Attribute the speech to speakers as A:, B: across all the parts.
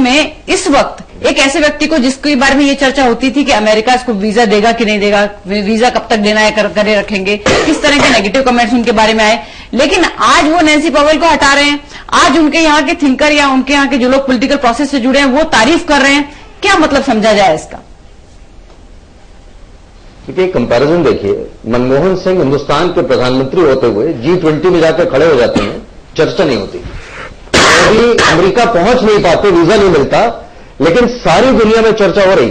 A: में इस वक्त एक ऐसे व्यक्ति को जिसके बारे में ये चर्चा होती थी कि अमेरिका इसको वीजा देगा कि नहीं देगा, वीजा कब तक देना है, करे रखेंगे, किस तरह के नेगेटिव कमेंट्स उनके बारे में आए, लेकिन आज वो नैन्सी पॉवेल को हटा रहे हैं। आज उनके यहाँ के थिंकर या उनके यहाँ के जो लोग पॉलिटिकल प्रोसेस से जुड़े हैं वो तारीफ कर रहे हैं। क्या मतलब समझा जाए इसका?
B: क्योंकि एक कंपैरिजन देखिए, मनमोहन सिंह हिंदुस्तान के प्रधानमंत्री होते हुए G20 में जाकर खड़े हो जाते हैं, चर्चा नहीं होती। अभी अमेरिका पहुंच नहीं पाते, वीजा नहीं मिलता, लेकिन सारी दुनिया में चर्चा हो रही।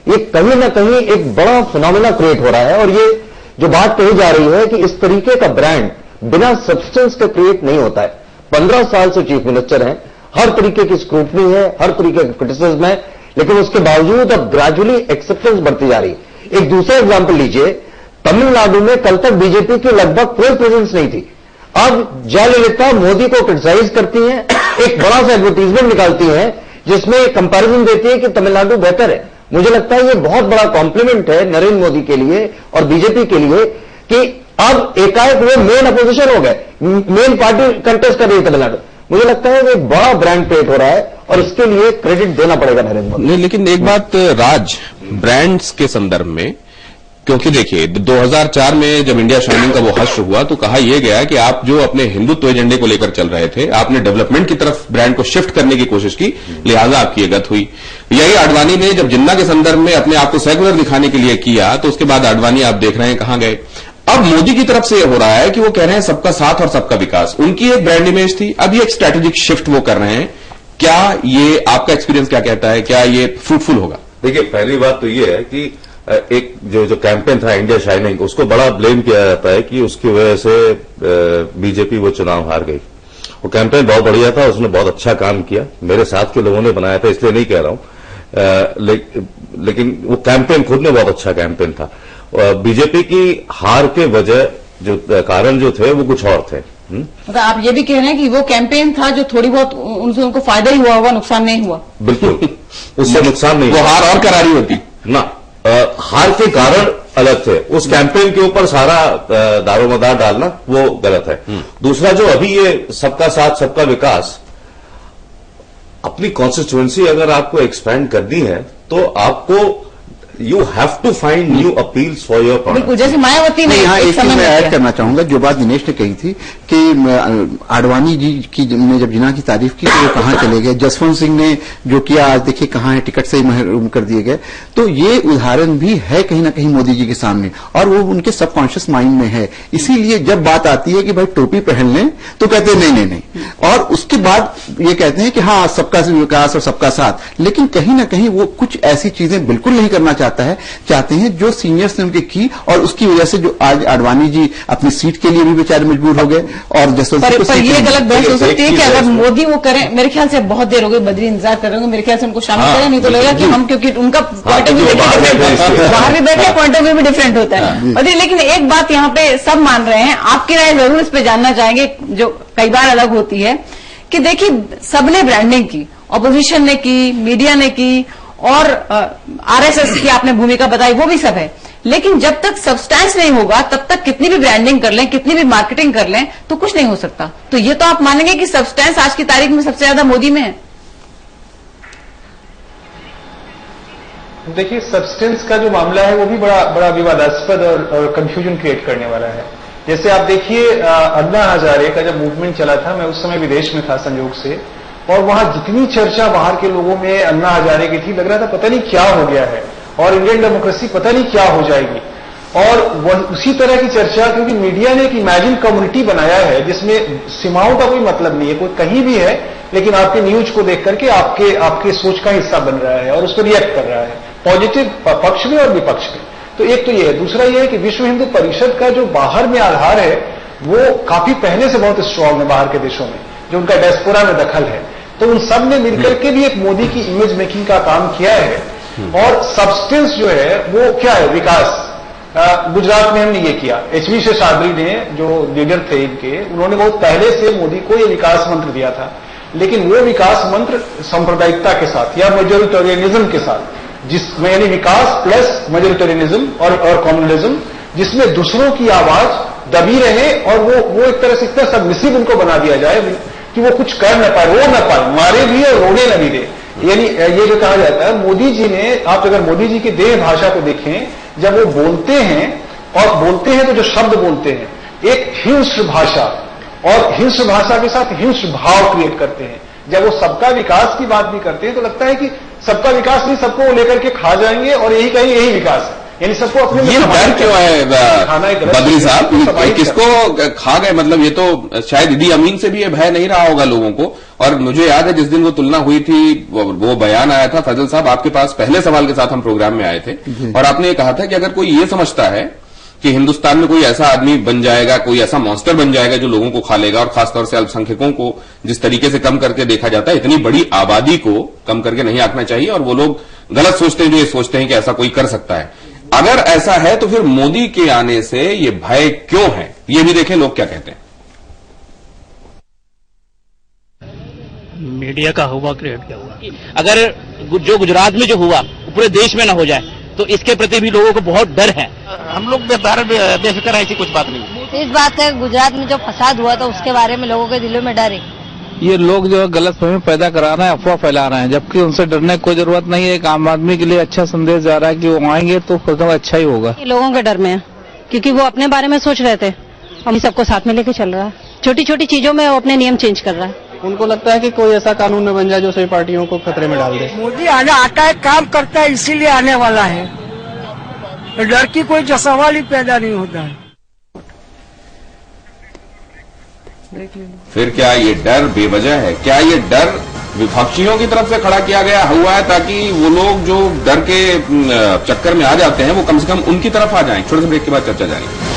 B: ये कहीं ना कहीं एक बड़ा फिनोमेना क्रिएट हो रहा है। और ये जो बात कही जा रही है कि इस तरीके का ब्रांड बिना सब्सटेंस के क्रिएट नहीं होता है। 15 साल से चीफ मिनिस्टर हैं, हर तरीके की स्क्रूटनी है, हर तरीके का क्रिटिसिज्म है, लेकिन उसके बावजूद अब ग्रेजुअली एक्सेप्टेंस बढ़ती जा रही है। एक दूसरा एग्जाम्पल लीजिए, तमिलनाडु में कल तक बीजेपी की लगभग कोई प्रेजेंस नहीं थी। अब जयललिता मोदी को क्रिटिसाइज करती हैं, एक बड़ा सा एडवर्टीजमेंट निकालती हैं जिसमें कंपैरिजन देती है कि तमिलनाडु बेहतर है। मुझे लगता है ये बहुत बड़ा कॉम्प्लीमेंट है नरेंद्र मोदी के लिए और बीजेपी के लिए कि अब एकाएक वो मेन अपोजिशन हो गए, मेन पार्टी कंटेस्ट कर रही है तमिलनाडु। मुझे लगता है वो एक बड़ा ब्रांड क्रिएट हो रहा है और इसके लिए क्रेडिट देना पड़ेगा नरेंद्र मोदी।
C: लेकिन एक बात राज, ब्रांड्स के संदर्भ में, क्योंकि देखिए 2004 में जब इंडिया शाइनिंग का वो हश्र हुआ तो कहा यह गया कि आप जो अपने हिंदुत्व एजेंडे को लेकर चल रहे थे, आपने डेवलपमेंट की तरफ ब्रांड को शिफ्ट करने की कोशिश की, लिहाजा आपकी ये गत हुई। यही आडवाणी ने जब जिन्ना के संदर्भ में अपने आप को सेकुलर दिखाने के लिए किया तो उसके बाद आडवाणी आप देख रहे हैं कहां गए। अब मोदी की तरफ से यह हो रहा है कि वो कह रहे हैं सबका साथ और सबका विकास। उनकी एक ब्रांड इमेज थी, अब ये एक स्ट्रैटेजिक शिफ्ट वो कर रहे हैं। क्या ये आपका एक्सपीरियंस क्या कहता है, क्या ये फ्रूटफुल होगा?
D: देखिए, पहली बात तो ये है कि एक जो कैंपेन था इंडिया शाइनिंग, उसको बड़ा ब्लेम किया जाता है कि उसकी वजह से बीजेपी वो चुनाव हार गई। वो कैंपेन बहुत बढ़िया था, उसने बहुत अच्छा काम किया, मेरे साथ के लोगों ने बनाया था, इसलिए नहीं कह रहा हूं, लेकिन वो कैंपेन खुद में बहुत अच्छा कैंपेन था। बीजेपी की हार के वजह जो कारण जो थे वो कुछ और थे।
A: मतलब आप ये भी कह रहे हैं कि वो कैंपेन था जो थोड़ी बहुत उनसे उनको फायदा ही हुआ होगा, नुकसान नहीं हुआ?
D: बिल्कुल, उससे नुकसान नहीं
C: वो हार और करारी होती
D: ना। हार के कारण अलग थे, उस कैंपेन के ऊपर सारा दारोमदार डालना वो गलत है। दूसरा, जो अभी ये सबका साथ सबका विकास, अपनी कॉन्स्टिट्यूएंसी अगर आपको एक्सपैंड करनी है तो आपको you have to find new appeals for your product.
A: बिल्कुल, जैसे मायावती ने
E: यहाँ एक चीज मैं ऐड करना चाहूंगा, जो बात दिनेश ने कही थी कि आडवाणी जी की ने जब जिन्ना की तारीफ की तो वो कहां चले गए, जसवंत सिंह ने जो किया आज देखिए कहां है, टिकट से ही महरूम कर दिए गए। तो ये उदाहरण भी है कहीं ना कहीं मोदी जी के सामने और वो उनके सबकॉन्शियस माइंड में है। इसीलिए जब बात आती है कि भाई टोपी पहन लें तो कहते हैं नहीं, और उसके बाद ये कहते हैं कि हाँ सबका विकास और सबका साथ, लेकिन कहीं ना कहीं वो कुछ ऐसी चीजें बिल्कुल नहीं करना चाहते हैं जो सीनियर्स ने उनके की, और उसकी वजह से जो आज आडवाणी जी अपनी सीट के लिए भी बेचारे मजबूर हो गए। और जसवंत
A: पर ये गलत बहस हो सकती है कि अगर मोदी वो करें, मेरे ख्याल से बहुत देर हो गई, बद्री इंतजार कर रहे होंगे, मेरे ख्याल से उनको शामिल करें, नहीं तो लगेगा कि हम, क्योंकि उनका पॉइंट ऑफ व्यू बाहर भी बैठे पॉइंट ऑफ व्यू भी डिफरेंट होता है बद्री। लेकिन एक बात यहाँ पे सब मान रहे हैं, आपकी राय जरूर इस पे जानना चाहेंगे, जो कई बार अलग होती है, कि देखिए सबने ब्रांडिंग की, ऑपोजिशन ने की, मीडिया ने की, और आरएसएस की आपने भूमिका बताई, वो भी सब है, लेकिन जब तक सब्सटेंस नहीं होगा तब तक कितनी भी ब्रांडिंग कर लें, कितनी भी मार्केटिंग कर लें, तो कुछ नहीं हो सकता। तो ये तो आप मानेंगे कि सब्सटेंस आज की तारीख में सबसे ज्यादा मोदी में है?
F: देखिए, सब्सटेंस का जो मामला है वो भी बड़ा विवादास्पद और कंफ्यूजन क्रिएट करने वाला है। जैसे आप देखिए, अन्ना हजारे का जब मूवमेंट चला था, मैं उस समय विदेश में था संयोग से, और वहां जितनी चर्चा बाहर के लोगों में अन्ना हजारे की थी, लग रहा था पता नहीं क्या हो गया है और इंडियन डेमोक्रेसी पता नहीं क्या हो जाएगी। और उसी तरह की चर्चा, क्योंकि मीडिया ने एक इमेजिन कम्युनिटी बनाया है जिसमें सीमाओं का कोई मतलब नहीं है, कोई कहीं भी है, लेकिन आपके न्यूज को देख करके आपके सोच का हिस्सा बन रहा है और उस पर रिएक्ट कर रहा है, पॉजिटिव पक्ष में और विपक्ष में। तो एक तो ये है। दूसरा ये है कि विश्व हिंदू परिषद का जो बाहर में आधार है वो काफी पहले से बहुत स्ट्रांग है बाहर के देशों में, जो उनका डायस्पोरा में दखल है। तो उन सब ने मिलकर के भी एक मोदी की इमेज मेकिंग का काम किया है। और सब्सटेंस जो है वो क्या है, विकास। गुजरात में हमने ये किया, एचवी शेषाद्री ने जो लीडर थे इनके, उन्होंने बहुत पहले से मोदी को ये विकास मंत्र दिया था, लेकिन वो विकास मंत्र सांप्रदायिकता के साथ या मेजोरिटेरियनिज्म के साथ, जिसमें यानी विकास प्लस मेजोरिटेरियनिज्म और कम्युनलिज्म, जिसमें दूसरों की आवाज दबी रहे और वो एक तरह से इतना सबमिसिव उनको बना दिया जाए कि वो कुछ कर न पाए, रो न पाए, मारे भी और रोने लगी दे। यानी ये जो कहा जाता है, मोदी जी ने, आप अगर मोदी जी की देह भाषा को देखें, जब वो बोलते हैं और बोलते हैं तो जो शब्द बोलते हैं एक हिंस्र भाषा, और हिंस्र भाषा के साथ हिंस्र भाव क्रिएट करते हैं। जब वो सबका विकास की बात भी करते हैं तो लगता है कि सबका विकास नहीं, सबको वो लेकर के खा जाएंगे और यही कहीं यही विकास है, यानी सबको अपने
C: ये डर क्यों है बद्री साहब, किसको खा गए? मतलब ये तो शायद इदी अमीन से भी ये भय नहीं रहा होगा लोगों को। और मुझे याद है जिस दिन वो तुलना हुई थी, वो बयान आया था, फैजल साहब आपके पास पहले सवाल के साथ हम प्रोग्राम में आए थे और आपने ये कहा था कि अगर कोई ये समझता है कि हिंदुस्तान में कोई ऐसा आदमी बन जाएगा, कोई ऐसा मॉन्स्टर बन जाएगा जो लोगों को खा लेगा, और खासतौर से अल्पसंख्यकों को जिस तरीके से कम करके देखा जाता है, इतनी बड़ी आबादी को कम करके नहीं आंकना चाहिए, और वो लोग गलत सोचते हैं जो ये सोचते हैं कि ऐसा कोई कर सकता है। अगर ऐसा है तो फिर मोदी के आने से ये भय क्यों है? ये भी देखें लोग क्या कहते हैं।
G: मीडिया का हुआ क्रिएट क्या हुआ? अगर जो गुजरात में जो हुआ वो पूरे देश में ना हो जाए तो इसके प्रति भी लोगों को बहुत डर है। हम लोग बेफिक्र है, ऐसी कुछ बात नहीं।
H: इस बात का गुजरात में जो फसाद हुआ था उसके बारे में लोगों के दिलों में डर है।
I: ये लोग जो है गलतफहमी पैदा करा रहे हैं, अफवाह फैला रहे हैं, जबकि उनसे डरने की कोई जरूरत नहीं है। एक आम आदमी के लिए अच्छा संदेश जा रहा है कि वो आएंगे तो फसल अच्छा ही होगा।
H: लोगों के डर में है क्योंकि वो अपने बारे में सोच रहे थे, हम सबको साथ में लेके चल रहा है। छोटी छोटी चीजों में वो अपने नियम चेंज कर रहा है।
I: उनको लगता है कि कोई ऐसा कानून न बन जाए जो सभी पार्टियों को खतरे में डाल दे।
J: मोदी आने आता है, काम करता है, इसीलिए आने वाला है। डर की कोई सवाल ही पैदा नहीं होता है।
C: फिर क्या ये डर बेवजह है? क्या ये डर विपक्षियों की तरफ से खड़ा किया गया हुआ है ताकि वो लोग जो डर के चक्कर में आ जाते हैं वो कम से कम उनकी तरफ आ जाएं? छोटे से ब्रेक के बाद चर्चा जाएगी।